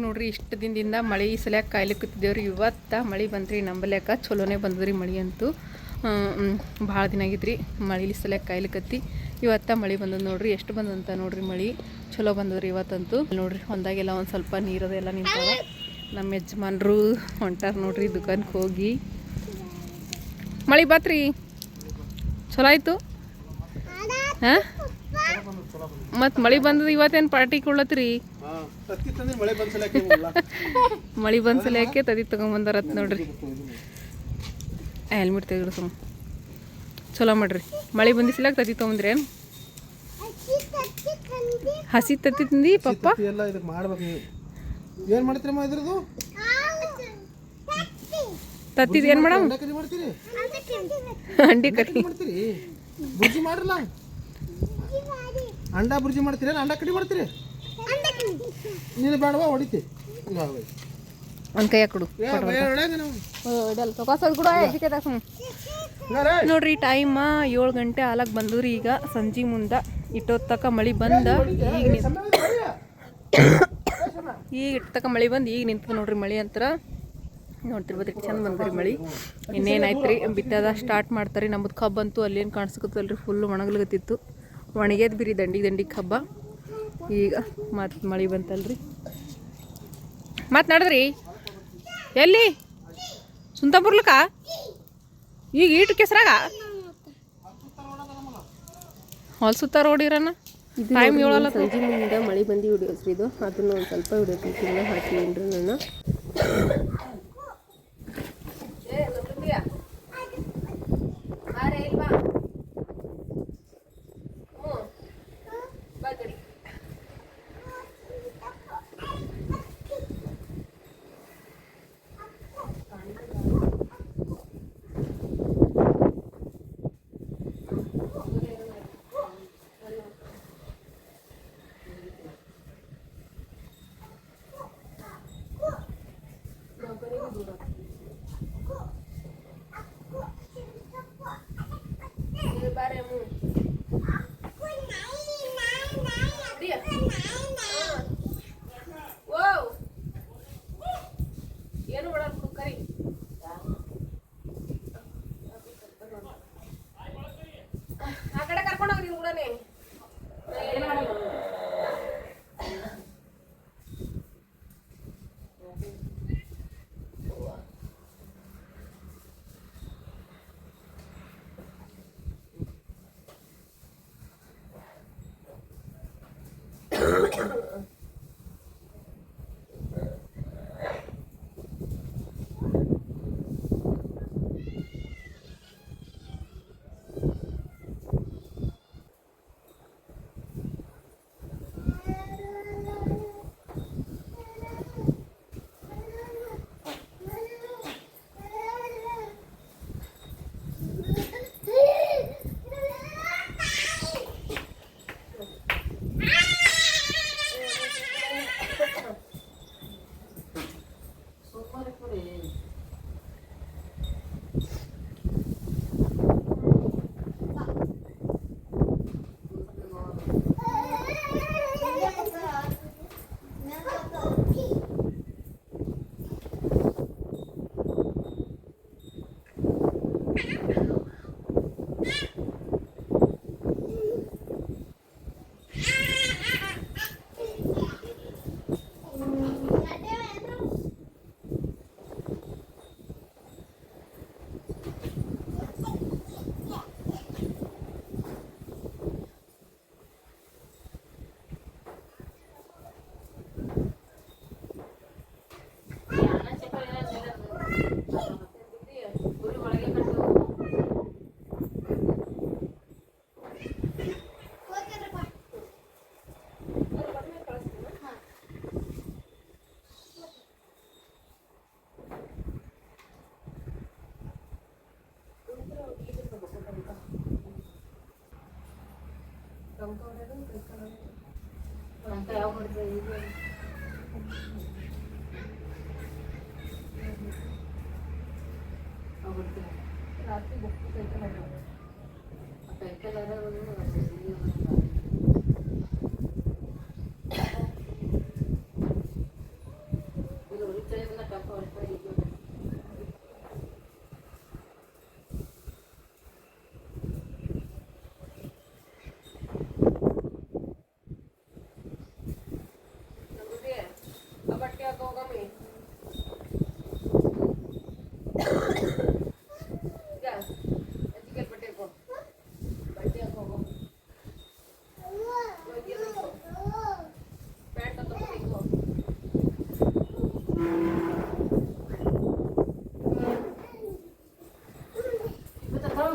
ನೋಡ್ರಿ ಇಷ್ಟು ದಿನದಿಂದ ಮಳೆ ಸಲ್ಯಾಕ ಕಾಯ್ಲಿಕ್ಕತ್ತಿದ್ದೇವ್ರಿ. ಇವತ್ತು ಮಳೆ ಬಂತ್ರಿ ನಂಬಲ್ಯಾಕ ಚಲೋನೇ ಬಂದದ್ರಿ. ಮಳೆ ಅಂತೂ ಭಾಳ ದಿನ ಆಗಿದ್ರಿ ಮಳೆ ಸಲ್ಯಾಕ ಕಾಯ್ಲಿಕ್ಕತ್ತಿ. ಇವತ್ತು ಮಳೆ ಬಂದದ್ದು ನೋಡ್ರಿ. ಎಷ್ಟು ಬಂದಂತ ನೋಡ್ರಿ ಮಳೆ ಚಲೋ ಬಂದದ್ರಿ ಇವತ್ತಂತೂ. ನೋಡ್ರಿ ಹೊಂದಾಗೆಲ್ಲ ಒಂದು ಸ್ವಲ್ಪ ನೀರದೆಲ್ಲ ನಿಂತಾವ. ನಮ್ಮ ಯಜಮಾನ್ರು ಹೊಂಟಾರ ನೋಡ್ರಿ ದುಕಾನ್ಗೆ ಹೋಗಿ. ಮಳೆ ಬಾತ್ರಿ ಚಲೋ ಆಯಿತು. ಹಾಂ ಮತ್ತು ಮಳೆ ಬಂದದ. ಇವತ್ತೇನು ಪಾರ್ಟಿ ಕೊಡ್ಲತ್ತೀರಿ? ಮಳೆ ಬಂದ್ಸಲ್ಯಾಕೆ ತದಿ ತೊಗೊಂಬಂದಾರತ್ ನೋಡ್ರಿ. ಹೆಲ್ಮೆಟ್ ತೆಗೆದು ಸುಮ್ಮ ಚಲೋ ಮಾಡ್ರಿ. ಮಳೆ ಬಂದಿಸ್ಲಾಕ ತದಿ ತೊಗೊಂಬಂದ್ರಿ ಏನು? ಹಸಿ ತತ್ತಿ ತಿಂದು ಪಪ್ಪ ತತ್ತಿದ ಏನು ಮಾಡಮ್? ಅಂಡಿ ಕರಿ ಅಂಡಾ ಬುರ್ಜಿ ಮಾಡ್ತೀರಿ? ಅಂಡಾ ಕಡಿ ಮಾಡ್ತೀರಿ? ನೀನು ಬೇಡವಾ ಹೊಡಿತಿ ಒಂದು ಕೈ ಕೊಡು. ನೋಡ್ರಿ ಟೈಮ್ 7 ಗಂಟೆ ಆಲಕ್ಕೆ ಬಂದದ್ರಿ. ಈಗ ಸಂಜೆ ಮುಂದೆ ಇಟ್ಟೊತ್ತಕ ಮಳೆ ಬಂದ ಈಗ ಇಟ್ಟತಕ ಮಳೆ ಬಂದು ಈಗ ನಿಂತು ನೋಡ್ರಿ. ಮಳೆ ಅಂತರ ನೋಡ್ತಿರ್ಬೋದು ಚಂದ ಬಂದ್ರಿ ಮಳೆ. ಇನ್ನೇನಾಯ್ತು ರೀ ಬಿತ್ತದ ಸ್ಟಾರ್ಟ್ ಮಾಡ್ತಾರೆ. ನಮ್ಮದು ಕಬ್ಬು ಅಂತೂ ಅಲ್ಲೇನು ಕಾಣಿಸ್ಕತ್ತಲ್ರಿ ಫುಲ್ಲು ಒಣಗ್ಲಗತ್ತಿತ್ತು. ಒಣಗ್ಯದ ಬಿರಿ ದಂಡಿಗೆ ಕಬ್ಬ. ಈಗ ಮತ್ತು ಮಳೆ ಬಂತಲ್ರಿ. ಮತ್ತು ನಡ್ದ್ರಿ ಎಲ್ಲಿ ಸುಂತಾಪುರ್ಲಕ್ಕ ಈಗ ಈಟು ಕೆಸರಾಗ ಹೊಲ್ಸುತ್ತ ರೋಡಿರನ ಟೈಮ್ ಹೇಳಲ್ಲ. ಸಂಜೆ ಮುಂದೆ ಮಳೆ ಬಂದು ವಿಡಿಯೋಸ್ರಿ ಇದು. ಅದನ್ನು ಒಂದು ಸ್ವಲ್ಪ ವಿಡಿಯೋ ಕ್ಲಿಪ್ಪಿಂದ ಹಾಕಿನ್ರಿ ನಾನು.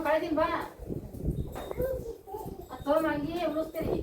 ಕಳೆದಿಲ್ಲ ಬಾ ಅಲ್ಲಿ ಉಳಿಸ್ತೀರಿ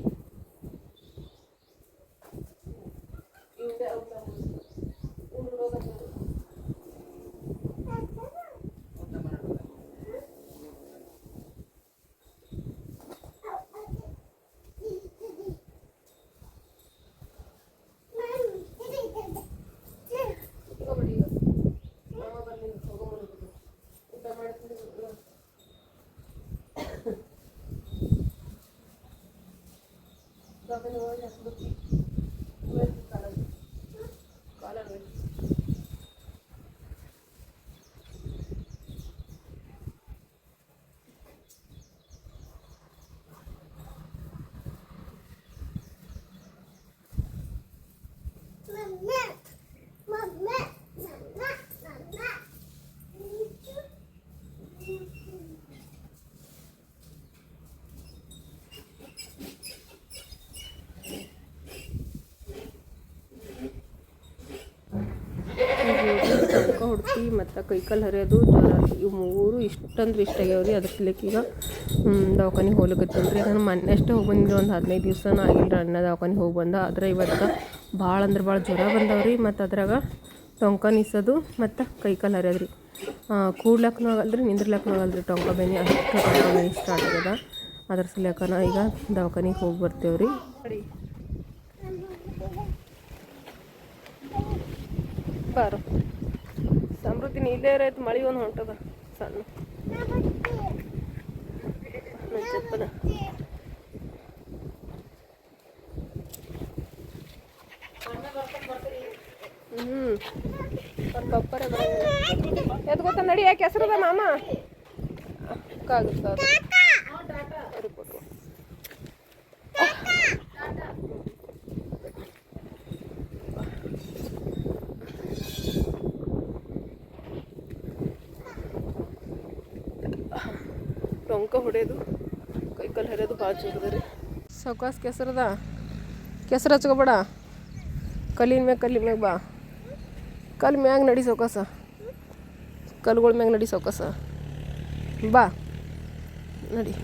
ಹೊಡ್ತಿ ಮತ್ತು ಕೈಕಾಲು ಹರಿಯೋದು ಜ್ವರ ಇವು ಮೂರು ಇಷ್ಟಂದ್ರೆ ಇಷ್ಟ ಆಗ್ಯಾವ್ರಿ. ಅದ್ರ ಸಲಕ್ಕೆ ಈಗ ದವಾಖಾನಿಗೆ ಹೋಗ್ಲಿಕತ್ತೀನಿ. ನಾನು ಮೊನ್ನೆ ಅಷ್ಟೇ ಹೋಗಿ ಬಂದಿದ್ದೆ, ಒಂದು 15 ದಿವ್ಸನೂ ಆಗಿಲ್ಲ ಅಣ್ಣ ದವಾಖಾನಿಗೆ ಹೋಗಿ ಬಂದ. ಆದರೆ ಇವತ್ತು ಭಾಳ ಅಂದ್ರೆ ಭಾಳ ಜ್ವರ ಬಂದವ್ರಿ. ಮತ್ತು ಅದ್ರಾಗ ಟೊಂಕ ನಿಸೋದು ಮತ್ತು ಕೈಕಾಲು ಹರಿಯೋದ್ರಿ. ಕೂಡ್ಲಕ್ಕೂ ಆಗಲ್ರಿ, ನಿಂದ್ರಲಕ್ಕೂ ಆಗಲ್ರಿ. ಟೊಂಕ ಬೇನೆ ಅಷ್ಟು ಟೊಂಕ ಬೇನೆ ಸ್ಟಾರ್ಟ್ ಆಗ್ಯದ. ಅದ್ರ ಸಲಕ್ಕೆ ಈಗ ದವಾಖಾನಿಗೆ ಹೋಗಿ ಬರ್ತೇವ್ರಿ. ಬಾರು ಸಮೃದ್ಧಿ ಇಲ್ಲೇ ಇರೈತೆ, ಮಳೆ ಒಂದು ಹೊಂಟದ ಸಣ್ಣ ಚಪ್ಪನ. ಪಪ್ಪರೇ ಬರಂಗಿಲ್ಲ. ಎದ್ ಗೊತ್ತ ನಡಿ, ಯಾಕೆ ಹೆಸರದ ಮಾಮ ಕಾಗುತ್ತೆ ಕೊಟ್ಟು ಟೊಂಕ ಹೊಡೆಯೋದು ಕೈಕಾಲು ಹರಿಯೋದು ಭಾಳ ಚೂರದ ರೀ. ಸೌಕಾಸ್ ಕೆಸರದ ಕೆಸರು ಹಚ್ಕೊಬೇಡ, ಕಲ್ಲಿನ ಮ್ಯಾಗ ಬಾ. ಕಲ್ಲು ಮ್ಯಾಗ ನಡಿ ಸೌಕಾಸ, ಕಲ್ಲುಗಳ ಮ್ಯಾಗ ನಡಿ ಸೌಕಾಸ ಬಾ ನಡಿ.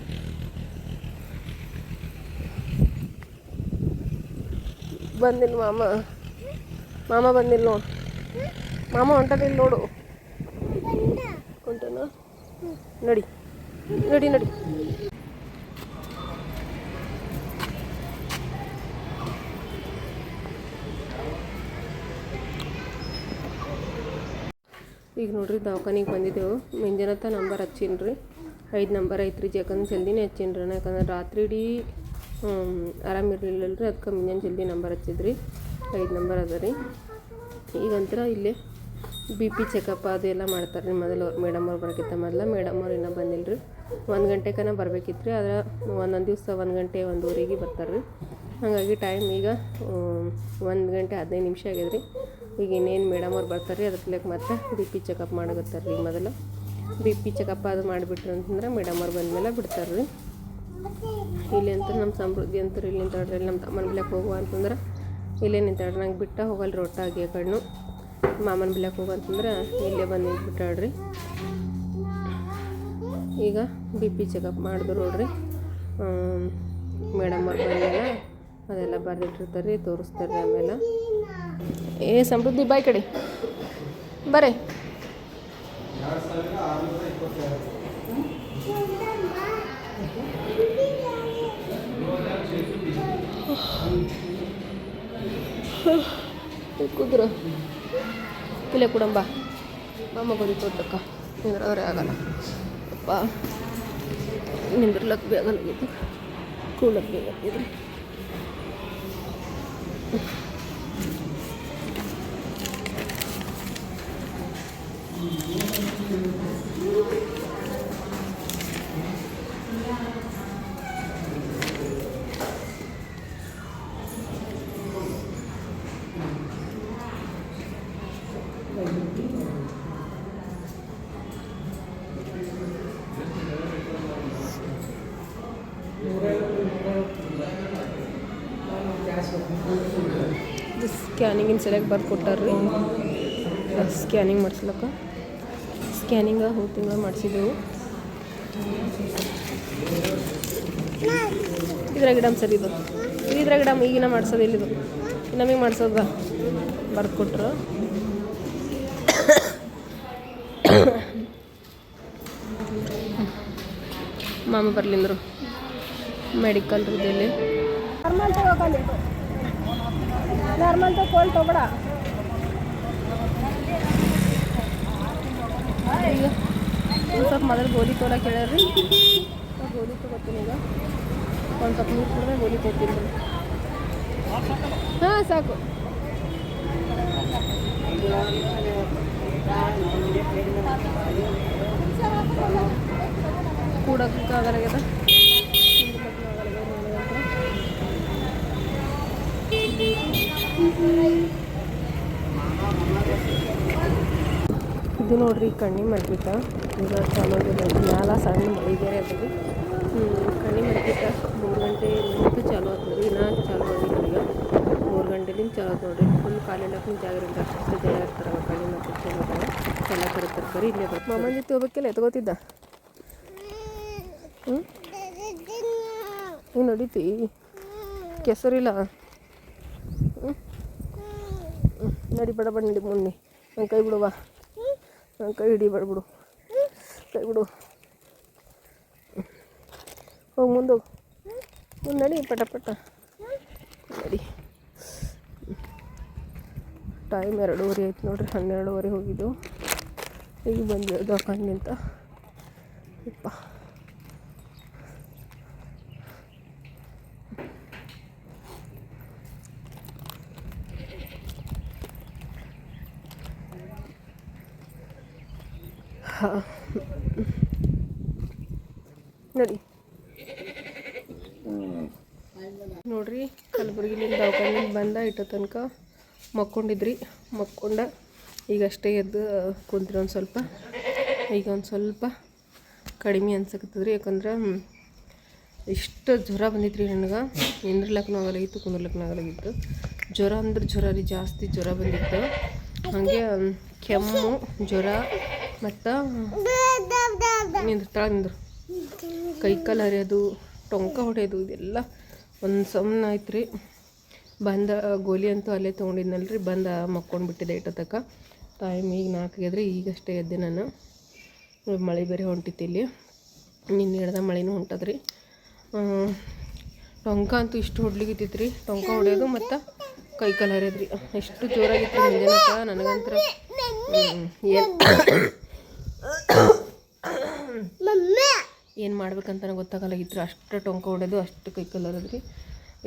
ಬಂದಿಲ್ಲ ಮಾಮ ಬಂದಿಲ್ಲ ನೋಡು. ಮಾಮ ಹೊಂಟದಿಲ್ಲ ನೋಡು. ಹೊಂಟನ ನಡಿ ನಡಿ ನಡಿ. ಈಗ ನೋಡ್ರಿ ದವಾಖಾನಿಗೆ ಬಂದಿದ್ದೆವು. ಮುಂಜಾನತ್ತ ನಂಬರ್ ಹಚ್ಚೀನಿ, 5 ನಂಬರ್ ಐತ್ರಿ. ಯಾಕಂದ್ರೆ ಜಲ್ದಿನೇ ಹಚ್ಚೀನಿ. ಯಾಕಂದ್ರೆ ರಾತ್ರಿ ಇಡೀ ಆರಾಮಿರಲಿಲ್ಲಲ್ರಿ, ಅದಕ್ಕೆ ಮುಂಜಾನೆ ಜಲ್ದಿ ನಂಬರ್ ಹಚ್ಚಿದ್ರಿ. 5 ನಂಬರ್ ಅದ ರೀ. ಈಗಂತರ ಇಲ್ಲೇ BP ಚೆಕಪ್ ಅದೆಲ್ಲ ಮಾಡ್ತಾರೆ ರೀ. ಮೊದಲು ಮೇಡಮ್ ಅವ್ರು ಬರೋಕ್ಕಿಂತ ಮೊದಲು ಮೇಡಮ್ ಅವ್ರು ಇನ್ನೂ ಬಂದಿಲ್ಲ ರೀ. 1 ಗಂಟೆಗನ ಬರ್ಬೇಕಿತ್ತು ರೀ. ಆದರೆ ಒಂದೊಂದು ದಿವಸ 1 ಗಂಟೆ 1:15 ಬರ್ತಾರೆ ರೀ. ಹಾಗಾಗಿ ಟೈಮ್ ಈಗ 1 ಗಂಟೆ 15 ನಿಮಿಷ ಆಗ್ಯದ ರೀ. ಈಗ ಇನ್ನೇನು ಮೇಡಮ್ ಅವ್ರು ಬರ್ತಾರೆ ರೀ. ಅದ್ರ ಸಲಕ್ಕೆ ಮತ್ತೆ BP ಚೆಕಪ್ ಮಾಡಕತ್ತಾರೆ ರೀ. ಮೊದಲು BP ಚೆಕಪ್ ಅದು ಮಾಡಿಬಿಟ್ರಿ ಅಂತಂದ್ರೆ ಮೇಡಮ್ ಅವ್ರು ಬಂದಮೇಲೆ ಬಿಡ್ತಾರೆ ರೀ. ಇಲ್ಲಿ ಅಂತ ನಮ್ಮ ಸಮೃದ್ಧಿ ಅಂತಾರೆ ಇಲ್ಲಿ ನಿಂತಾಡ್ರಿ. ನಮ್ಮ ತಮ್ಮನ ಬಿಲಕ್ಕೆ ಹೋಗುವ ಅಂತಂದ್ರೆ ಇಲ್ಲೇ ನಿಂತಾಡ್ರಿ. ನಂಗೆ ಬಿಟ್ಟ ಹೋಗಲ್ರಿ ಒಟ್ಟಾಗಿ ಆ ಕಣ್ಣು. ಮಾಮನ ಬಿಲಕ್ಕೆ ಹೋಗಂತಂದ್ರೆ ಇಲ್ಲೇ ಬಂದು ನಿಂತ್ಬಿಟ್ಟಾಡ್ರಿ. ಈಗ BP ಚೆಕಪ್ ಮಾಡಿದ್ರು ನೋಡ್ರಿ. ಮೇಡಮ್ ಅವ್ರು ಬಂದಮೇಲೆ ಅದೆಲ್ಲ ಬರೆದಿಟ್ಟಿರ್ತಾರೆ ರೀ, ತೋರಿಸ್ತಾರೆ ರೀ. ಆಮೇಲೆ ಸಮೃದ್ಧಿ ಬಾಯ್ ಕಡೆ ಬರೇ. ಕುದ್ರ ಕಿಲೆ ಕೊಡಂಬ ಮಾಮ ಬಂದಿತ್ತು ತಕ್ಕ ನಿಂದ್ರವ್ರೆ ಆಗಲ್ಲ ಅಪ್ಪ. ನಿಂದ್ರಲಕ್ಕೆ ಬೇಗಲಾಗಿತ್ತು, ಕೂಲಕ್ಕೆ ಬೇಕಾಗಿದ್ರಿ. ಸ್ಕ್ಯಾನಿಂಗಿನ ಸರಿಯಾಗಿ ಬರ್ದು ಕೊಟ್ಟಾರ್ರಿ. ಸ್ಕ್ಯಾನಿಂಗ್ ಮಾಡಿಸ್ಲಕ್ಕ ಸ್ಕ್ಯಾನಿಂಗ ಹೋದ ತಿಂಗಳು ಮಾಡಿಸಿದ್ದೆವು. ಇದ್ರಾಗ ಇಡಮ್ ಸರ್ ಇದು ಇದ್ರಾಗ ಇಡಮ್ ಈಗಿನ ಮಾಡಿಸೋದಿಲ್ಲ ಇದು ನಮಗೆ ಮಾಡಿಸೋದ ಬರ್ದು ಕೊಟ್ಟರು. ಮಾಮ ಬರ್ಲಿಂದರು ಮೆಡಿಕಲ್ ಇದಲ್ಲಿ ನಾರ್ಮಲ್ ತಗೊಳ್ ತಗೋಬೇಡ. ಈಗ ಒಂದು ಸ್ವಲ್ಪ ಮೊದಲು ಗೋಲಿ ತೊಗೊಳಕ್ಕೆ ಹೇಳ್ಯಾರ್ರಿ. ಗೋಲಿ ತೊಗೋತೀನಿ ಈಗ. ಒಂದು ಸ್ವಲ್ಪ ನೀರು ಕುಡಿದ್ರೆ ಗೋಲಿ ತೊಗೊತೀನಿ. ಹಾಂ ಸಾಕು. ಕೂಡಕ್ಕೆ ಆಗಲಾಗ್ಯದ. ಇದು ನೋಡ್ರಿ ಕಣ್ಣಿ ಮರ್ಗಿತ ಈಗ ಚಾಲೂ ಆಗಿದೆ. ಮ್ಯಾಲ ಸಣ್ಣ ಮಳೆ ಬೇರೆ ಆಗ್ತದೆ. ಕಣ್ಣಿ ಮರ್ಗಿತ 3 ಗಂಟೆ ನಿಂತು ಚಾಲೂ ಆಗ್ತದೆ. ಇನ್ನೂ ಚಾಲೂ ಆಗಿಲ್ಲ. ಈಗ 3 ಗಂಟೆಲಿಂದ ಚಾಲೂ ಆಯ್ತು ನೋಡ್ರಿ. ಫುಲ್ ಕಾಲಿಡಕ್ಕೆ ಜಾಗರಿಂದ ಅಷ್ಟು ಜನ ಇರ್ತಾರೆ. ಕಣ್ಣಿ ಮರ್ಗಿ ಎಲ್ಲ ಕರೀತಾರೆ. ಬರೀ ಇಲ್ಲೇ ಬರ್ತಾರೆ. ಮಾಮನ ಜೊತೆ ಹೋಗ್ಬೇಕಿಲ್ಲ ಎತ್ಕೋತಿದ್ದ. ನೀನು ನಡೀತಿ ಕೆಸರಿಲ್ಲ. ನಡಿ ಬಡ ಬಡ ನಡಿ ಮುನ್ನಿ. ನನ್ನ ಕೈ ಬಿಡುವ. ನನ್ನ ಕೈ ಹಿಡಿಬೇಡ ಬಿಡು. ಕೈ ಬಿಡು. ಹೋಗಿ ಮುಂದೆ ಹೋಗು. ಮುಂದೆ ನಡಿ ಪಟ ಪಟ ನಡಿ. ಟೈಮ್ 2:30 ಆಯ್ತು ನೋಡ್ರಿ. 12:30 ಹೋಗಿದ್ದು. ಈಗ ಬಂದು ದವಾಖಾನಿಂತ ಇಪ್ಪ. ನಡಿ ನೋಡ್ರಿ. ಕಲಬುರಗಿಲಿಂದ ದವಾಖಾನಿಂದ ಬಂದ ಇಟ್ಟ ತನಕ ಮಕ್ಕೊಂಡಿದ್ರಿ. ಮಕ್ಕೊಂಡ ಈಗಷ್ಟೇ ಎದ್ದು ಕುಂತ್ರಿ. ಒಂದು ಸ್ವಲ್ಪ ಈಗ ಒಂದು ಸ್ವಲ್ಪ ಕಡಿಮೆ ಅನ್ಸಕತ್ತದ್ರಿ. ಯಾಕಂದ್ರೆ ಇಷ್ಟು ಜ್ವರ ಬಂದಿತ್ತು ರೀ ನನಗೆ. ನಿಂದ್ರಲಕ್ಕೂ ಆಗಲಾಗಿತ್ತು, ಕುಂದ್ರಲಕ್ಕೂ ಆಗಲಾಗಿತ್ತು. ಜ್ವರ ಅಂದ್ರೆ ಜ್ವರ ರೀ, ಜಾಸ್ತಿ ಜ್ವರ ಬಂದಿತ್ತು. ಹಾಗೆ ಕೆಮ್ಮು, ಜ್ವರ ಮತ್ತು ನಿಂದ್ರು ಕೈಕಾಲು ಹರಿಯೋದು, ಟೊಂಕ ಹೊಡೆಯೋದು, ಇದೆಲ್ಲ ಒಂದು ಸಮ್ನ ಆಯ್ತು ರೀ. ಬಂದ ಗೋಲಿ ಅಂತೂ ಅಲ್ಲೇ ತೊಗೊಂಡಿದ್ನಲ್ರಿ. ಬಂದು ಮಕ್ಕೊಂಡ್ಬಿಟ್ಟಿದ್ದೆ ಇಟ್ಟತಕ್ಕ. ಟೈಮ್ ಈಗ 4 ಆಗ್ಯದ್ರಿ. ಈಗಷ್ಟೇ ಎದ್ದೆ ನಾನು. ಮಳೆ ಬೇರೆ ಹೊಂಟಿತ್ತು ಇಲ್ಲಿ. ನಿನ್ನೆ ಹಿಡ್ದ ಮಳೆನೂ ಹೊಂಟದ್ರಿ. ಟೊಂಕ ಅಂತೂ ಇಷ್ಟು ಹೊಡ್ಲಿಗಿತ್ತಿತ್ತು ರೀ. ಟೊಂಕ ಹೊಡೆಯೋದು ಮತ್ತು ಕೈಕಾಲು ಹರಿಯೋದು ರೀ. ಎಷ್ಟು ಜೋರಾಗಿತ್ತು ಮುಂಜಾನಕ. ನನಗಂತರ ಏನು ಮಾಡ್ಬೇಕಂತ ಗೊತ್ತಾಗಲಾಗಿತ್ತು. ಅಷ್ಟು ಟೊಂಕ ಹೊಡೆಯೋದು, ಅಷ್ಟು ಕೈಕಾಲು ಹರಿಯೋದು ರೀ.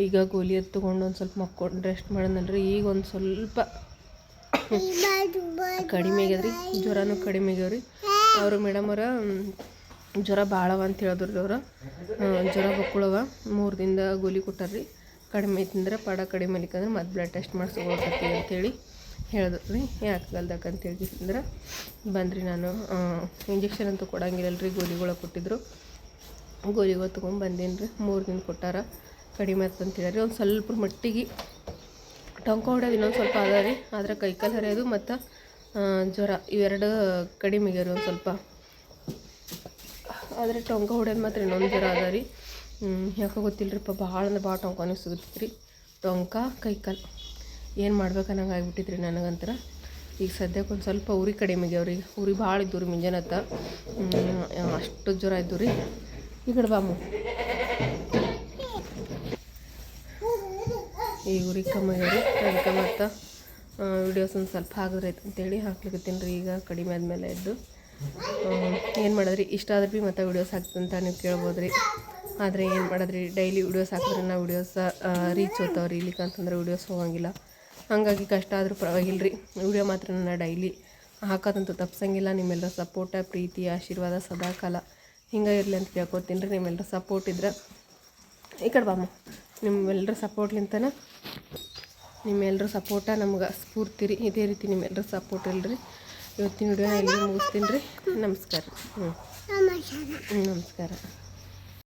ಈಗ ಗೋಲಿ ತೊಗೊಂಡು ಒಂದು ಸ್ವಲ್ಪ ಮಕ್ಕೊಂಡು ರೆಸ್ಟ್ ಮಾಡೋಣಲ್ರಿ. ಈಗ ಒಂದು ಸ್ವಲ್ಪ ಕಡಿಮೆ ಆಗ್ಯದ್ರಿ. ಜ್ವರನೂ ಕಡಿಮೆ ಆಗ್ಯಾವ್ರಿ. ಅವರು ಮೇಡಮ್ ಅವರ ಜ್ವರ ಭಾಳವ ಅಂತ ಹೇಳಿದ್ರು ಅವ್ರು. ಜ್ವರ ಬಕ್ಕುಳವ 3 ದಿನದ ಗೋಲಿ ಕೊಟ್ಟಾರ್ರಿ. ಕಡಿಮೆ ಐತಂದ್ರೆ ಪಡ ಕಡಿಮೆ ಅಲ್ಲಿಕಂದ್ರೆ ಮತ್ತೆ ಬ್ಲಡ್ ಟೆಸ್ಟ್ ಮಾಡಿಸ್ಕೊಳ್ತೈತಿ ಅಂತೇಳಿ ಹೇಳಿದ್ರು ರೀ. ಯಾಕಾಗಲ್ದಕ್ಕೆ ಅಂತೇಳಿ ಅಂದ್ರೆ ಬಂದ್ರಿ. ನಾನು ಇಂಜೆಕ್ಷನ್ ಅಂತೂ ಕೊಡಂಗಿಲ್ಲಲ್ರಿ. ಗೋಲಿಗಳು ಕೊಟ್ಟಿದ್ರು. ಗೋಲಿಗಳು ತೊಗೊಂಡು ಬಂದೇನಿ ರೀ. 3 ದಿನ ಕೊಟ್ಟಾರ. ಕಡಿಮೆ ಆಯ್ತು ಅಂತ ಹೇಳಿರಿ. ಒಂದು ಸ್ವಲ್ಪ ಮಟ್ಟಿಗೆ ಟೊಂಕ ಹೊಡೆಯೋದು ಇನ್ನೊಂದು ಸ್ವಲ್ಪ ಅದ ರೀ. ಆದರೆ ಕೈಕಾಲು ಹರಿಯೋದು ಮತ್ತು ಜ್ವರ ಇವೆರಡು ಕಡಿಮೆ ಆಗ್ಯಾರ ಒಂದು ಸ್ವಲ್ಪ. ಆದರೆ ಟೊಂಕ ಹೊಡೆಯೋದು ಮಾತ್ರ ಇನ್ನೊಂದು ಜ್ವರ ಅದ ರೀ. ಯಾಕೆ ಗೊತ್ತಿಲ್ಲರಿಪ್ಪ. ಭಾಳ ಅಂದ್ರೆ ಭಾಳ ಟೊಂಕನೂ ಸಿಗುತ್ತೈತೆ ರೀ. ಟೊಂಕ ಕೈಕಾಲು ಏನು ಮಾಡ್ಬೇಕನ್ನಂಗೆ ಆಗ್ಬಿಟ್ಟಿದ್ರಿ ನನಗಂತರ. ಈಗ ಸದ್ಯಕ್ಕೆ ಒಂದು ಸ್ವಲ್ಪ ಉರಿ ಕಡಿಮೆ ಆಗ್ಯಾವ್ರಿ. ಉರಿ ಭಾಳ ಇದ್ದು ರೀ ಮುಂಜಾನತ್ತ. ಅಷ್ಟು ಜ್ವರ ಇದ್ದು ರೀ. ಈ ಕಡೆ ಬಾಮು. ಈಗ ಉರಿ ಕಮ್ಮಿ ಆಗ್ಯಾವ್ರಿ. ಅದಕ್ಕೆ ಮತ್ತು ವಿಡಿಯೋಸ್ ಒಂದು ಸ್ವಲ್ಪ ಹಾಕಿದ್ರೈತೆ ಅಂತೇಳಿ ಹಾಕ್ಲಿಕ್ಕತ್ತೀನಿ ರೀ. ಈಗ ಕಡಿಮೆ ಆದಮೇಲೆ ಎದ್ದು ಏನು ಮಾಡೋದ್ರಿ. ಇಷ್ಟ ಆದ್ರೆ ಭೀ ಮತ್ತು ವಿಡಿಯೋಸ್ ಹಾಕ್ತಂತ ನೀವು ಕೇಳ್ಬೋದು ರೀ. ಆದರೆ ಏನು ಮಾಡೋದ್ರಿ, ಡೈಲಿ ವಿಡಿಯೋಸ್ ಹಾಕಿದ್ರೆ ನಾವು ವಿಡಿಯೋಸ್ ರೀಚ್ ಹೋಗ್ತಾವ್ರಿ. ಇಲ್ಲಿಕಂತಂದ್ರೆ ವಿಡಿಯೋಸ್ ಹೋಗಂಗಿಲ್ಲ. ಹಾಗಾಗಿ ಕಷ್ಟ ಆದರೂ ಪರವಾಗಿಲ್ಲ ರೀ. ವಿಡಿಯೋ ಮಾತ್ರ ನಾನು ಡೈಲಿ ಹಾಕೋದಂತೂ ತಪ್ಸಂಗಿಲ್ಲ. ನಿಮ್ಮೆಲ್ಲರ ಸಪೋರ್ಟ, ಪ್ರೀತಿ, ಆಶೀರ್ವಾದ ಸದಾಕಾಲ ಹಿಂಗೆ ಇರಲಿ ಅಂತ ಕೇಳ್ಕೊತೀನಿ ರೀ. ನಿಮ್ಮೆಲ್ಲರ ಸಪೋರ್ಟ್ ಇದ್ರೆ ಈ ಕಡೆ ಬಾಮ. ನಿಮ್ಮೆಲ್ಲರ ಸಪೋರ್ಟ್ಲಿಂತನ ನಿಮ್ಮೆಲ್ಲರ ಸಪೋರ್ಟ ನಮ್ಗೆ ಸ್ಫೂರ್ತಿ ರೀ. ಇದೇ ರೀತಿ ನಿಮ್ಮೆಲ್ಲರ ಸಪೋರ್ಟ್ ಇಲ್ಲರಿ. ಇವತ್ತಿನ ವಿಡಿಯೋನ ಎಲ್ಲಿ ಮುಗಿಸ್ತೀನಿ ರೀ. ನಮಸ್ಕಾರ. ನಮಸ್ಕಾರ.